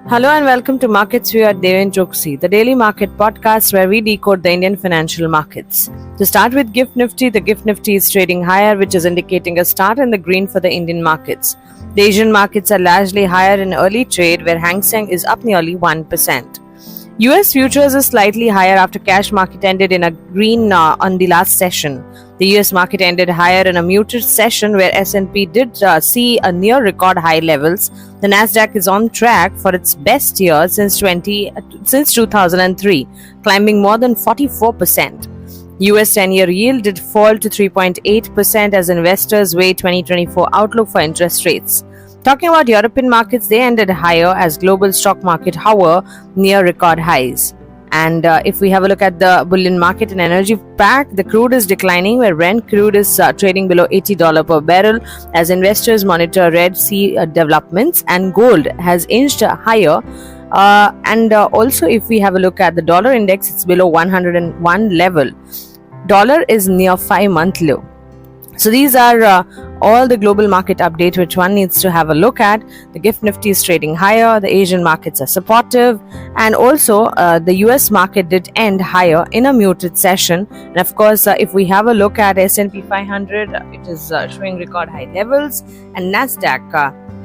Hello and welcome to Markets View at Deven Choksey, the daily market podcast where we decode the Indian financial markets. To start with GIFT Nifty, the GIFT Nifty is trading higher, which is indicating a start in the green for the Indian markets. The Asian markets are largely higher in early trade, where Hang Seng is up nearly 1%. US futures is slightly higher after cash market ended in a green on the last session. The US market ended higher in a muted session where S&P did see a near record high levels. The Nasdaq is on track for its best year since 2003, climbing more than 44%. US 10-year yield did fall to 3.8% as investors weigh 2024 outlook for interest rates. Talking about European markets, they ended higher as global stock market hover near record highs. And if we have a look at the bullion market and energy pack, the crude is declining, where Brent crude is trading below $80 per barrel as investors monitor Red Sea developments, and gold has inched higher. Also, if we have a look at the dollar index, it's below 101 level. Dollar is near 5-month low. So these are all the global market update which one needs to have a look at. The GIFT Nifty is trading higher, the Asian markets are supportive, and also the US market did end higher in a muted session. And of course, if we have a look at S&P 500, it is showing record high levels, and Nasdaq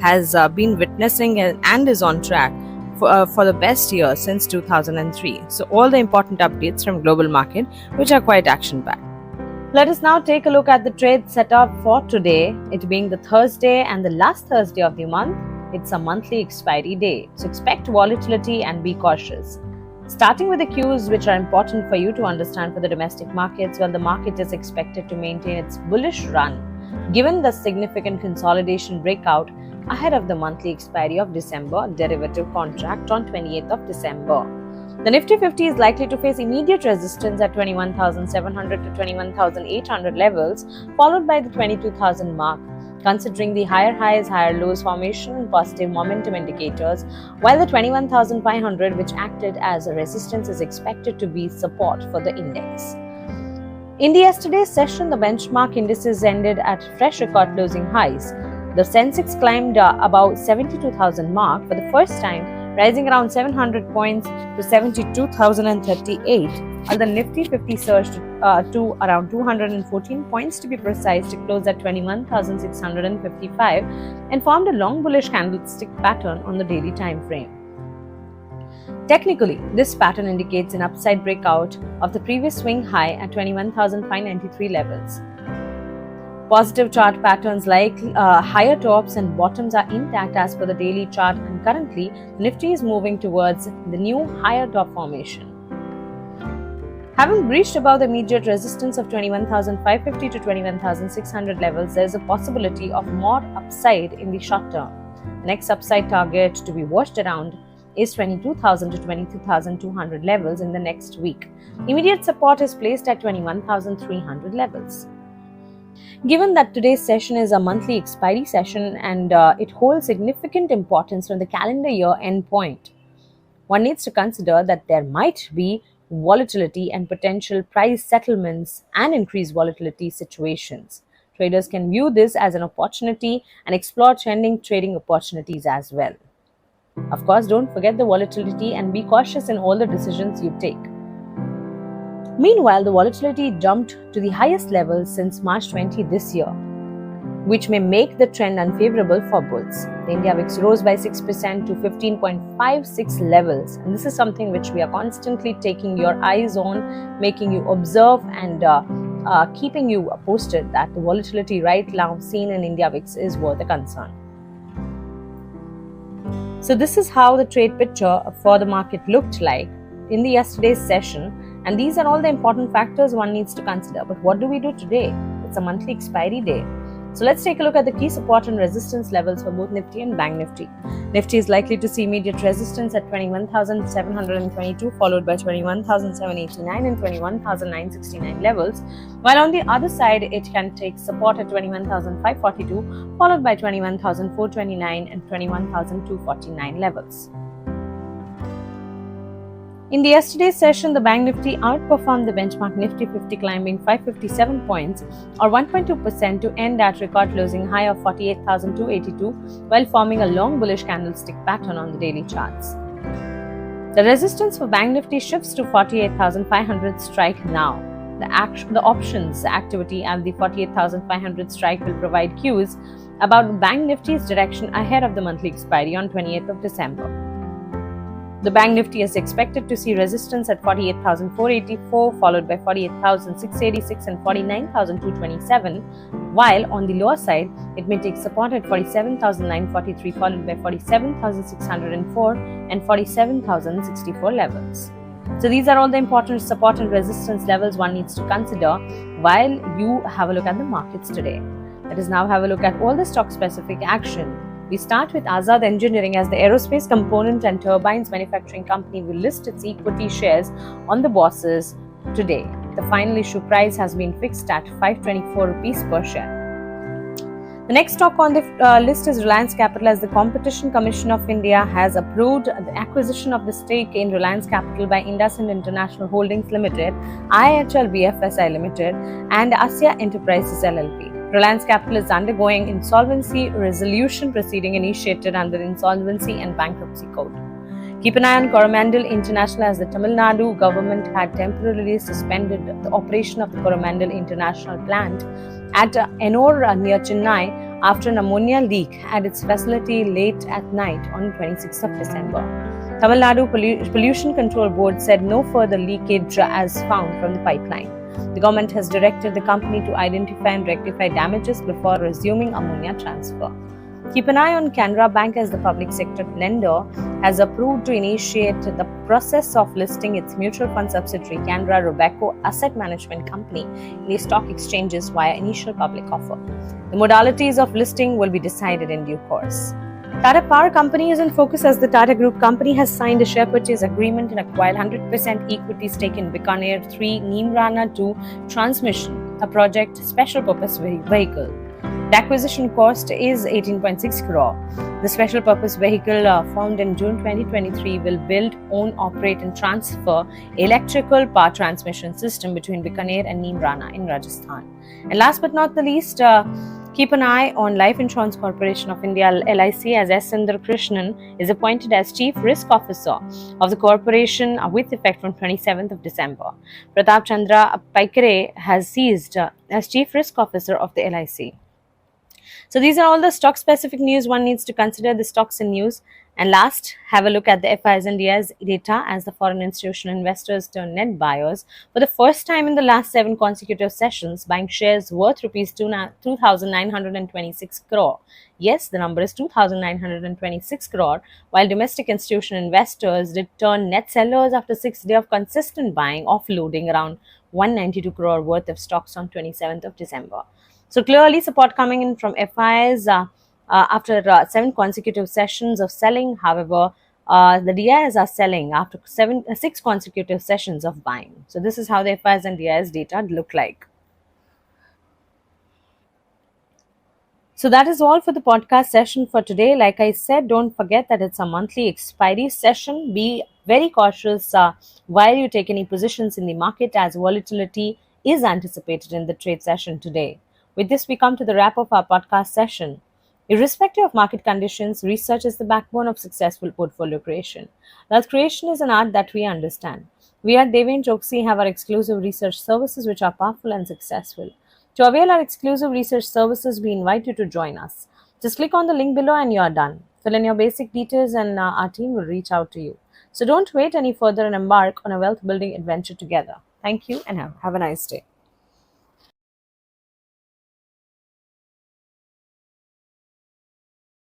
has been witnessing and is on track for the best year since 2003. So all the important updates from global market which are quite action-packed. Let us now take a look at the trade setup for today, it being the Thursday and the last Thursday of the month. It's a monthly expiry day, so expect volatility and be cautious. Starting with the cues which are important for you to understand for the domestic markets, well, the market is expected to maintain its bullish run given the significant consolidation breakout ahead of the monthly expiry of December derivative contract on 28th of December. The Nifty 50 is likely to face immediate resistance at 21,700 to 21,800 levels, followed by the 22,000 mark, considering the higher highs, higher lows formation and positive momentum indicators, while the 21,500, which acted as a resistance, is expected to be support for the index. In the yesterday's session, the benchmark indices ended at fresh record closing highs. The Sensex climbed above 72,000 mark for the first time, rising around 700 points to 72,038, while the Nifty 50 surged to around 214 points to be precise to close at 21,655 and formed a long bullish candlestick pattern on the daily time frame. Technically, this pattern indicates an upside breakout of the previous swing high at 21,593 levels. Positive chart patterns like higher tops and bottoms are intact as per the daily chart, and currently the Nifty is moving towards the new higher top formation. Having breached above the immediate resistance of 21,550 to 21,600 levels, there is a possibility of more upside in the short term. The next upside target to be watched around is 22,000 to 22,200 levels in the next week. Immediate support is placed at 21,300 levels. Given that today's session is a monthly expiry session and it holds significant importance from the calendar year end point, one needs to consider that there might be volatility and potential price settlements and increased volatility situations. Traders can view this as an opportunity and explore trending trading opportunities as well. Of course, don't forget the volatility and be cautious in all the decisions you take. Meanwhile, the volatility jumped to the highest levels since March 20 this year, which may make the trend unfavorable for bulls. The India VIX rose by 6% to 15.56 levels, and this is something which we are constantly taking your eyes on, making you observe and keeping you posted that the volatility right now seen in India VIX is worth a concern. So this is how the trade picture for the market looked like in the yesterday's session. And these are all the important factors one needs to consider. But what do we do today? It's a monthly expiry day. So let's take a look at the key support and resistance levels for both Nifty and Bank Nifty. Nifty is likely to see immediate resistance at 21,722, followed by 21,789 and 21,969 levels, while on the other side it can take support at 21,542, followed by 21,429 and 21,249 levels. In the yesterday's session, the Bank Nifty outperformed the benchmark Nifty 50, climbing 557 points or 1.2% to end at record closing high of 48,282 while forming a long bullish candlestick pattern on the daily charts. The resistance for Bank Nifty shifts to 48,500 strike now. The options activity at the 48,500 strike will provide cues about Bank Nifty's direction ahead of the monthly expiry on 28th of December. The Bank Nifty is expected to see resistance at 48,484, followed by 48,686 and 49,227, while on the lower side, it may take support at 47,943, followed by 47,604 and 47,064 levels. So these are all the important support and resistance levels one needs to consider while you have a look at the markets today. Let us now have a look at all the stock-specific action. We start with Azad Engineering, as the aerospace component and turbines manufacturing company will list its equity shares on the bourses today. The final issue price has been fixed at 524 rupees per share. The next stock on the list is Reliance Capital, as the Competition Commission of India has approved the acquisition of the stake in Reliance Capital by IndusInd International Holdings Limited, IHL BFSI Limited and Asya Enterprises LLP. Reliance Capital is undergoing insolvency resolution proceeding initiated under the Insolvency and Bankruptcy Code. Keep an eye on Coromandel International, as the Tamil Nadu government had temporarily suspended the operation of the Coromandel International plant at Ennore near Chennai after an ammonia leak at its facility late at night on 26th of December. Tamil Nadu Pollution Control Board said no further leakage as found from the pipeline. The government has directed the company to identify and rectify damages before resuming ammonia transfer. Keep an eye on Canara Bank, as the public sector lender has approved to initiate the process of listing its mutual fund subsidiary Canara Robeco Asset Management Company in the stock exchanges via initial public offer. The modalities of listing will be decided in due course. Tata Power Company is in focus, as the Tata Group company has signed a share purchase agreement and acquired 100% equity stake in Bikaner 3 Neemrana 2 Transmission, a project special purpose vehicle. The acquisition cost is 18.6 crore. The special purpose vehicle formed in June 2023 will build, own, operate and transfer electrical power transmission system between Bikaner and Neemrana in Rajasthan. And last but not the least, keep an eye on Life Insurance Corporation of India LIC, as S. Sundar Krishnan is appointed as Chief Risk Officer of the corporation with effect from 27th of December. Pratap Chandra Paikare has seized as Chief Risk Officer of the LIC. So these are all the stock-specific news one needs to consider, the stocks in news. And last, have a look at the FIs India's data, as the foreign institutional investors turn net buyers for the first time in the last 7 consecutive sessions, buying shares worth rupees 2,926 crore. Yes, the number is 2,926 crore, while domestic institutional investors did turn net sellers after 6 days of consistent buying, offloading around 192 crore worth of stocks on 27th of December. So clearly support coming in from FIs after 7 consecutive sessions of selling. However, the DIs are selling after 6 consecutive sessions of buying. So this is how the FIs and DIs data look like. So that is all for the podcast session for today. Like I said, don't forget that it's a monthly expiry session. Be very cautious while you take any positions in the market, as volatility is anticipated in the trade session today. With this, we come to the wrap of our podcast session. Irrespective of market conditions, research is the backbone of successful portfolio creation. Wealth creation is an art that we understand. We at Deven Choksey have our exclusive research services which are powerful and successful. To avail our exclusive research services, we invite you to join us. Just click on the link below and you are done. Fill in your basic details and our team will reach out to you. So don't wait any further and embark on a wealth building adventure together. Thank you and have a nice day.